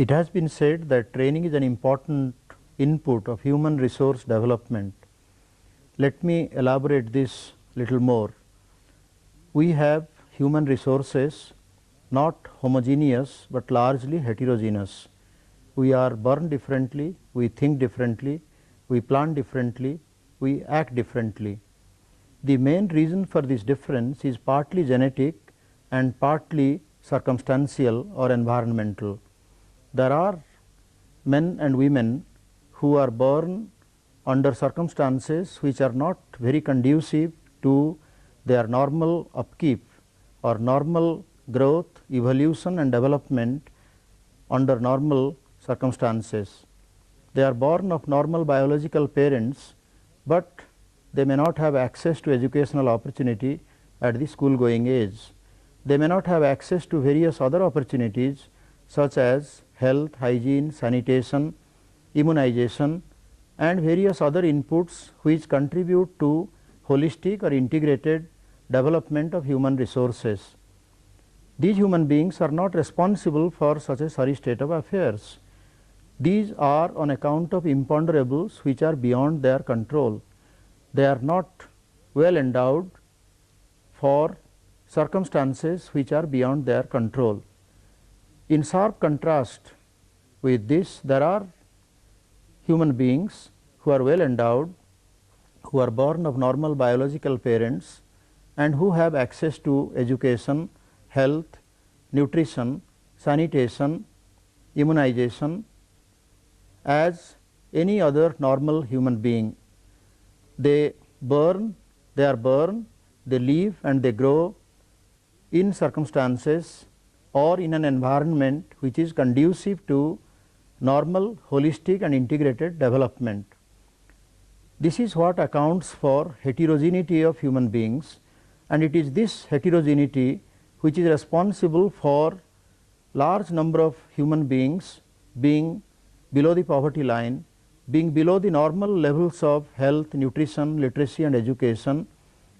It has been said that training is an important input of human resource development. Let me elaborate this little more. We have human resources not homogeneous but largely heterogeneous. We are born differently, we think differently, we plan differently, we act differently. The main reason for this difference is partly genetic and partly circumstantial or environmental. There are men and women who are born under circumstances which are not very conducive to their normal upkeep or normal growth, evolution and development under normal circumstances. They are born of normal biological parents, but they may not have access to educational opportunity at the school going age. They may not have access to various other opportunities such as health, hygiene, sanitation, immunization and various other inputs which contribute to holistic or integrated development of human resources. These human beings are not responsible for such a sorry state of affairs. These are on account of imponderables which are beyond their control. They are not well endowed for circumstances which are beyond their control. In sharp contrast with this, there are human beings who are well endowed, who are born of normal biological parents and who have access to education, health, nutrition, sanitation, immunization as any other normal human being. They are born, they live and they grow in circumstances or in an environment which is conducive to normal, holistic and integrated development. This is what accounts for heterogeneity of human beings, and it is this heterogeneity which is responsible for large number of human beings being below the poverty line, being below the normal levels of health, nutrition, literacy and education,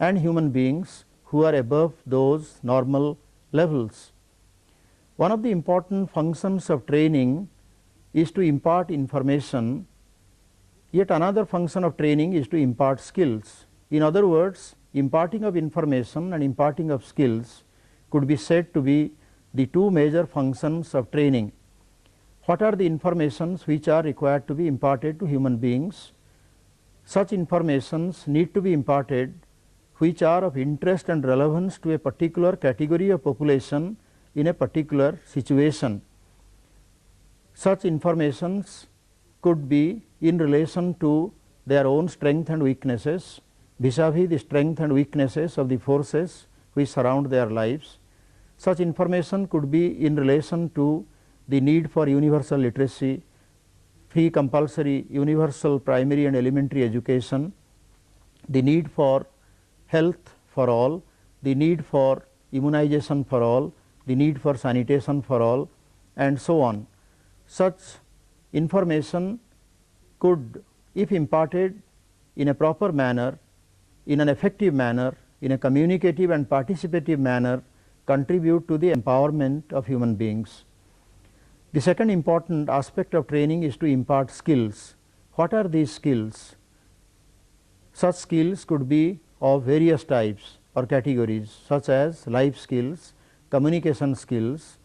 and human beings who are above those normal levels. One of the important functions of training is to impart information, yet another function of training is to impart skills. In other words, imparting of information and imparting of skills could be said to be the two major functions of training. What are the informations which are required to be imparted to human beings? Such informations need to be imparted which are of interest and relevance to a particular category of population in a particular situation. Such informations could be in relation to their own strength and weaknesses, vis-a-vis the strength and weaknesses of the forces which surround their lives. Such information could be in relation to the need for universal literacy, free compulsory universal primary and elementary education, the need for health for all, the need for immunization for all, the need for sanitation for all and so on. Such information could, if imparted in a proper manner, in an effective manner, in a communicative and participative manner, contribute to the empowerment of human beings. The second important aspect of training is to impart skills. What are these skills? Such skills could be of various types or categories such as life skills, communication skills,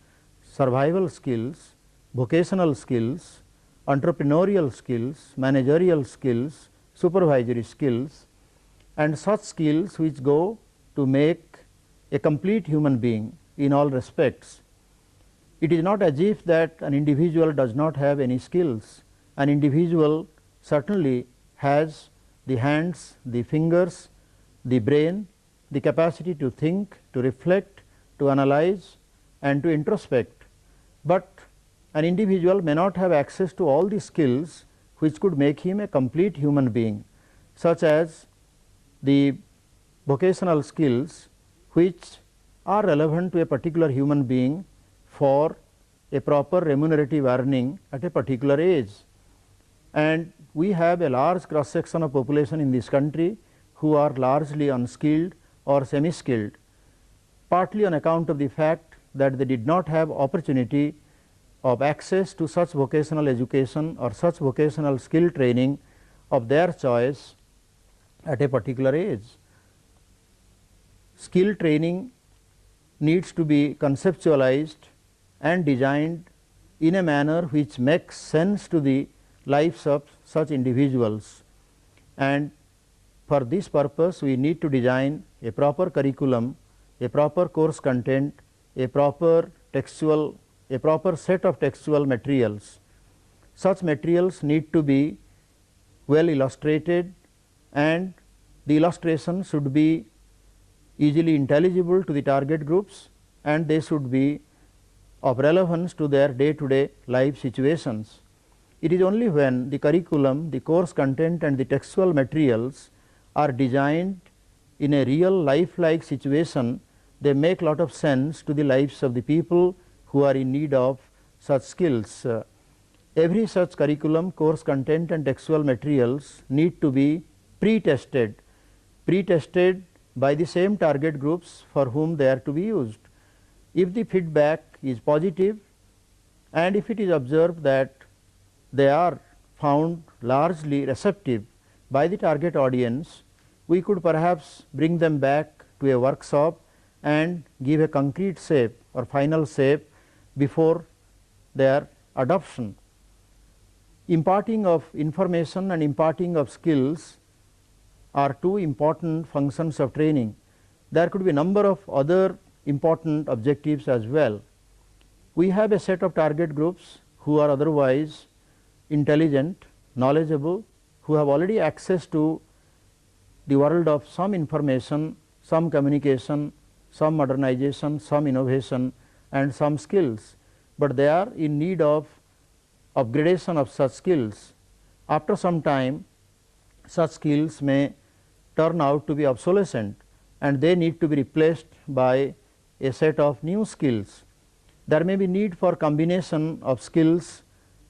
survival skills, vocational skills, entrepreneurial skills, managerial skills, supervisory skills, and such skills which go to make a complete human being in all respects. It is not as if that an individual does not have any skills. An individual certainly has the hands, the fingers, the brain, the capacity to think, to reflect, to analyze and to introspect, but an individual may not have access to all the skills which could make him a complete human being, such as the vocational skills which are relevant to a particular human being for a proper remunerative earning at a particular age. And we have a large cross section of population in this country who are largely unskilled or semi-skilled, partly on account of the fact that they did not have opportunity of access to such vocational education or such vocational skill training of their choice at a particular age. Skill training needs to be conceptualized and designed in a manner which makes sense to the lives of such individuals, and for this purpose we need to design a proper curriculum, a proper course content, a proper set of textual materials. Such materials need to be well illustrated, and the illustration should be easily intelligible to the target groups, and they should be of relevance to their day-to-day life situations. It is only when the curriculum, the course content and the textual materials are designed in a real life-like situation, they make lot of sense to the lives of the people who are in need of such skills. Every such curriculum, course content and textual materials need to be pre-tested by the same target groups for whom they are to be used. If the feedback is positive and if it is observed that they are found largely receptive by the target audience, we could perhaps bring them back to a workshop and give a concrete shape or final shape before their adoption. Imparting of information and imparting of skills are two important functions of training. There could be a number of other important objectives as well. We have a set of target groups who are otherwise intelligent, knowledgeable, who have already access to the world of some information, some communication, some modernization, some innovation and some skills, but they are in need of upgradation of such skills. After some time, such skills may turn out to be obsolescent and they need to be replaced by a set of new skills. There may be need for combination of skills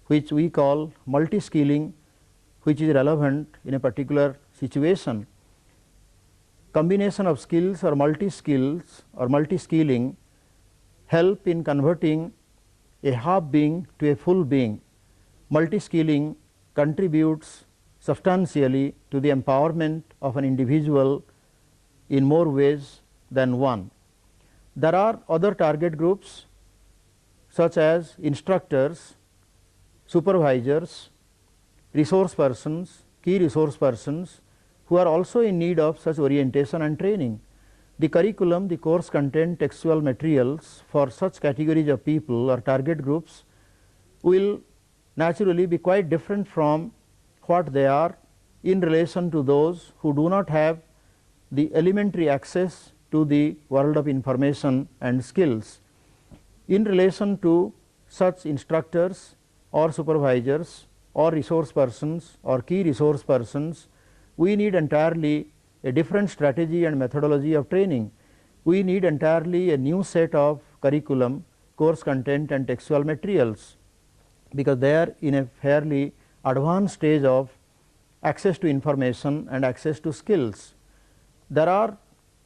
which we call multi-skilling, which is relevant in a particular situation. Combination of skills or multi-skills or multi-skilling help in converting a half being to a full being. Multi-skilling contributes substantially to the empowerment of an individual in more ways than one. There are other target groups such as instructors, supervisors, resource persons, key resource persons who are also in need of such orientation and training. The curriculum, the course content, textual materials for such categories of people or target groups will naturally be quite different from what they are in relation to those who do not have the elementary access to the world of information and skills. In relation to such instructors or supervisors or resource persons or key resource persons, we need entirely a different strategy and methodology of training. We need entirely a new set of curriculum, course content and textual materials, because they are in a fairly advanced stage of access to information and access to skills. There are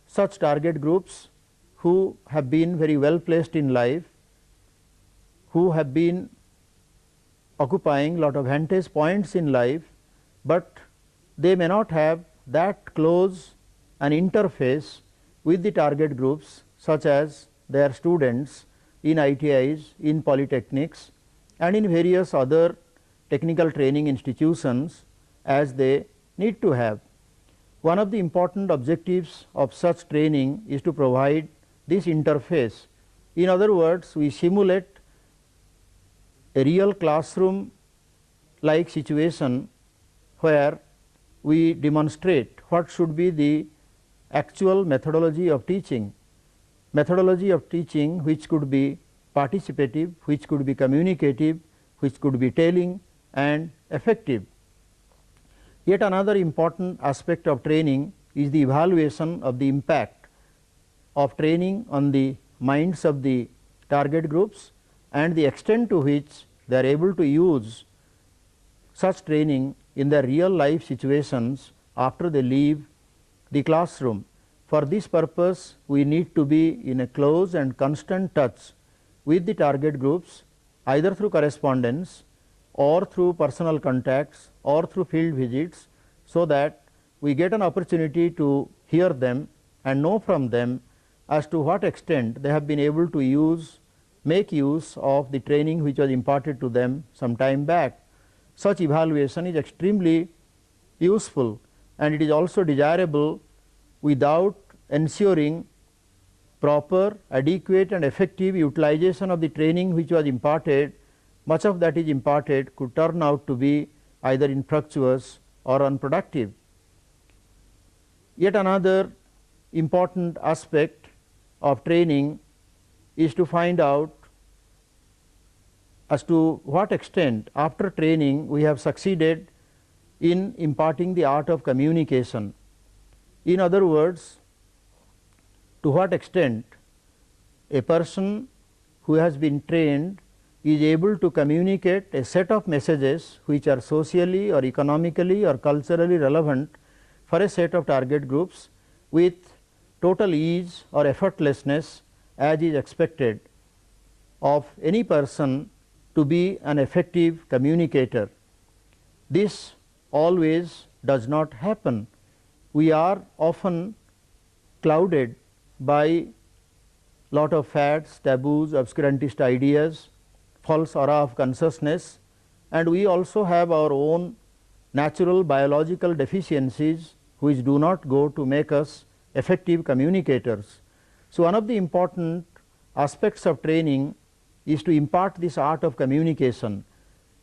such target groups who have been very well placed in life, who have been occupying lot of vantage points in life, but they may not have that close an interface with the target groups such as their students in ITIs, in polytechnics and in various other technical training institutions as they need to have. One of the important objectives of such training is to provide this interface. In other words, we simulate a real classroom like situation where we demonstrate what should be the actual methodology of teaching which could be participative, which could be communicative, which could be telling and effective. Yet another important aspect of training is the evaluation of the impact of training on the minds of the target groups and the extent to which they are able to use such training in their real life situations after they leave the classroom. For this purpose, we need to be in a close and constant touch with the target groups either through correspondence or through personal contacts or through field visits, so that we get an opportunity to hear them and know from them as to what extent they have been able to make use of the training which was imparted to them some time back. Such evaluation is extremely useful, and it is also desirable without ensuring proper, adequate and effective utilization of the training which was imparted. Much of that is imparted could turn out to be either infructuous or unproductive. Yet another important aspect of training is to find out as to what extent after training we have succeeded in imparting the art of communication. In other words, to what extent a person who has been trained is able to communicate a set of messages which are socially or economically or culturally relevant for a set of target groups with total ease or effortlessness, as is expected of any person to be an effective communicator. This always does not happen. We are often clouded by lot of fads, taboos, obscurantist ideas, false aura of consciousness, and we also have our own natural biological deficiencies which do not go to make us effective communicators. So, one of the important aspects of training is to impart this art of communication,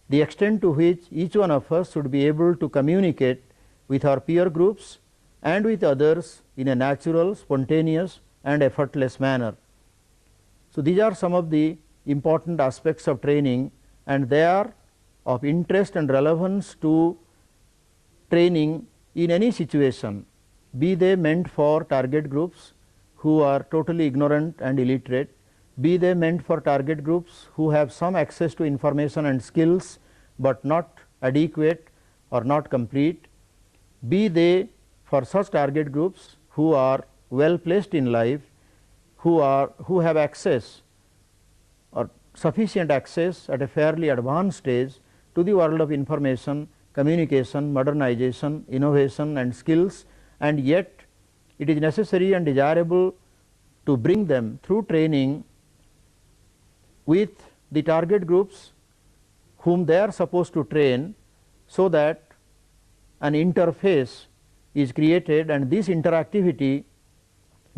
the extent to which each one of us should be able to communicate with our peer groups and with others in a natural, spontaneous and effortless manner. So, these are some of the important aspects of training, and they are of interest and relevance to training in any situation, be they meant for target groups who are totally ignorant and illiterate, be they meant for target groups who have some access to information and skills, but not adequate or not complete, be they for such target groups who are well placed in life, who have access or sufficient access at a fairly advanced stage to the world of information, communication, modernization, innovation and skills, and yet it is necessary and desirable to bring them through training with the target groups whom they are supposed to train, so that an interface is created, and this interactivity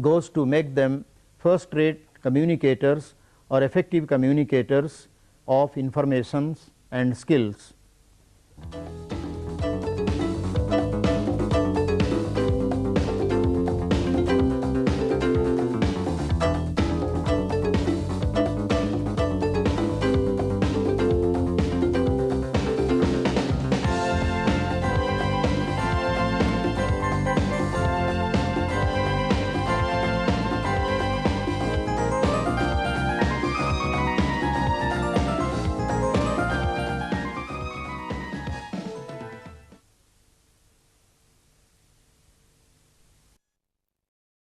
goes to make them first rate communicators or effective communicators of informations and skills.